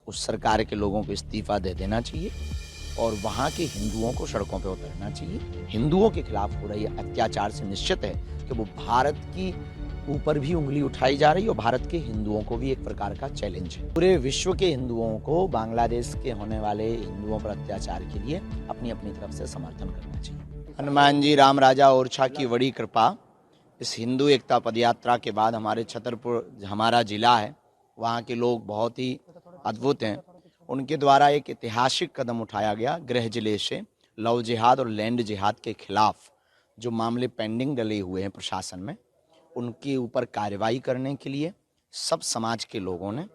उस सरकार के लोगों को इस्तीफा दे देना चाहिए और वहाँ के हिंदुओं को सड़कों पे उतरना चाहिए। हिंदुओं के खिलाफ हो रही अत्याचार से निश्चित है कि वो भारत की ऊपर भी उंगली उठाई जा रही है और भारत के हिंदुओं को भी एक प्रकार का चैलेंज है। पूरे विश्व के हिंदुओं को बांग्लादेश के होने वाले हिंदुओं पर अत्याचार के लिए अपनी अपनी तरफ से समर्थन करना चाहिए। हनुमान जी राम राजा ओरछा की बड़ी कृपा, इस हिंदू एकता पदयात्रा के बाद हमारे छतरपुर हमारा जिला है, वहाँ के लोग बहुत ही अद्भुत हैं। उनके द्वारा एक ऐतिहासिक कदम उठाया गया। गृह जिले से लव जिहाद और लैंड जिहाद के खिलाफ जो मामले पेंडिंग डले हुए हैं प्रशासन में, उनके ऊपर कार्रवाई करने के लिए सब समाज के लोगों ने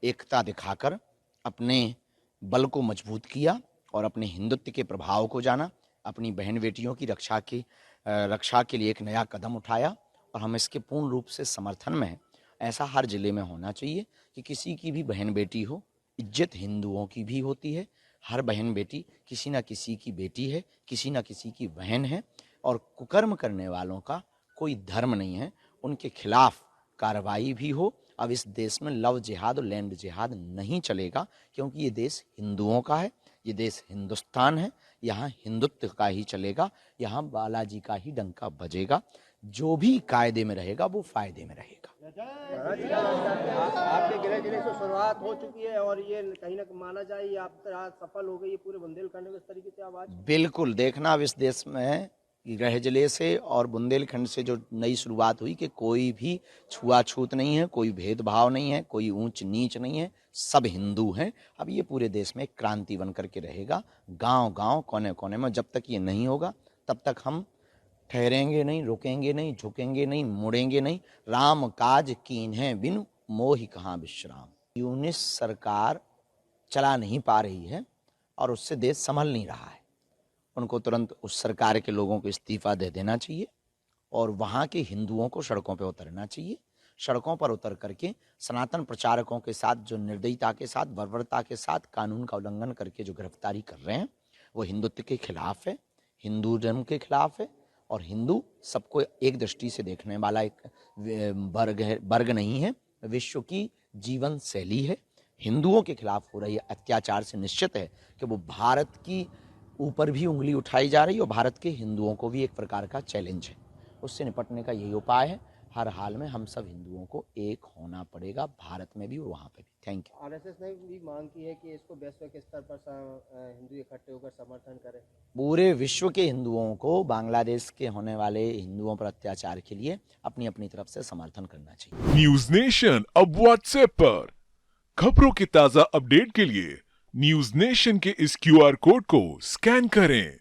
एकता दिखाकर अपने बल को मजबूत किया और अपने हिंदुत्व के प्रभाव को जाना, अपनी बहन बेटियों की रक्षा के लिए एक नया कदम उठाया और हम इसके पूर्ण रूप से समर्थन में हैं। ऐसा हर जिले में होना चाहिए कि किसी की भी बहन बेटी हो, इज्जत हिंदुओं की भी होती है। हर बहन बेटी किसी न किसी की बेटी है, किसी न किसी की बहन है और कुकर्म करने वालों का कोई धर्म नहीं है। उनके खिलाफ कार्रवाई भी हो। अब इस देश में लव जिहाद और लैंड जिहाद नहीं चलेगा, क्योंकि ये देश हिंदुओं का है, ये देश हिंदुस्तान है। यहाँ हिंदुत्व का ही चलेगा, यहाँ बालाजी का ही डंका बजेगा। जो भी कायदे में रहेगा वो फायदे में रहेगा। आपके गृह जिले से शुरुआत हो चुकी है और ये कहीं ना माना जाए ये आप सफल हो गई है पूरे बुंदेलखंड में इस तरीके से आवाज। बिल्कुल, देखना अब इस देश में गृह जिले से और बुंदेलखंड से जो नई शुरुआत हुई कि कोई भी छुआछूत नहीं है, कोई भेदभाव नहीं है, कोई ऊंच नीच नहीं है, सब हिंदू हैं। अब ये पूरे देश में एक क्रांति बन करके रहेगा, गांव गांव कोने कोने में। जब तक ये नहीं होगा तब तक हम ठहरेंगे नहीं, रुकेंगे नहीं, झुकेंगे नहीं, मुड़ेंगे नहीं। राम काज कीन्हे बिनु मोहि कहाँ विश्राम। यूनिस सरकार चला नहीं पा रही है और उससे देश संभल नहीं रहा है। उनको तुरंत उस सरकार के लोगों को इस्तीफा दे देना चाहिए और वहाँ के हिंदुओं को सड़कों पे उतरना चाहिए। सड़कों पर उतर करके सनातन प्रचारकों के साथ जो निर्दयता के साथ, बर्बरता के साथ कानून का उल्लंघन करके जो गिरफ्तारी कर रहे हैं, वो हिंदुत्व के खिलाफ है, हिंदू धर्म के खिलाफ है। और हिंदू सबको एक दृष्टि से देखने वाला एक वर्ग नहीं है, विश्व की जीवन शैली है। हिंदुओं के खिलाफ हो रही अत्याचार से निश्चित है कि वो भारत की ऊपर भी उंगली उठाई जा रही है और भारत के हिंदुओं को भी एक प्रकार का चैलेंज है। उससे निपटने का यही उपाय है। हर हाल में हम सब हिंदुओं को एक होना पड़ेगा, भारत में भी और वहाँ पे भी। Thank you. आरएसएस ने भी मांग की है कि इसको वैश्विक स्तर पर हिंदू इकट्ठे होकर समर्थन करें। पूरे विश्व के हिंदुओं को बांग्लादेश के होने वाले हिंदुओं पर अत्याचार के लिए अपनी अपनी तरफ से समर्थन करना चाहिए। न्यूज नेशन अब व्हाट्सएप पर खबरों के ताजा अपडेट के लिए न्यूज नेशन के इस क्यूआर कोड को स्कैन करें।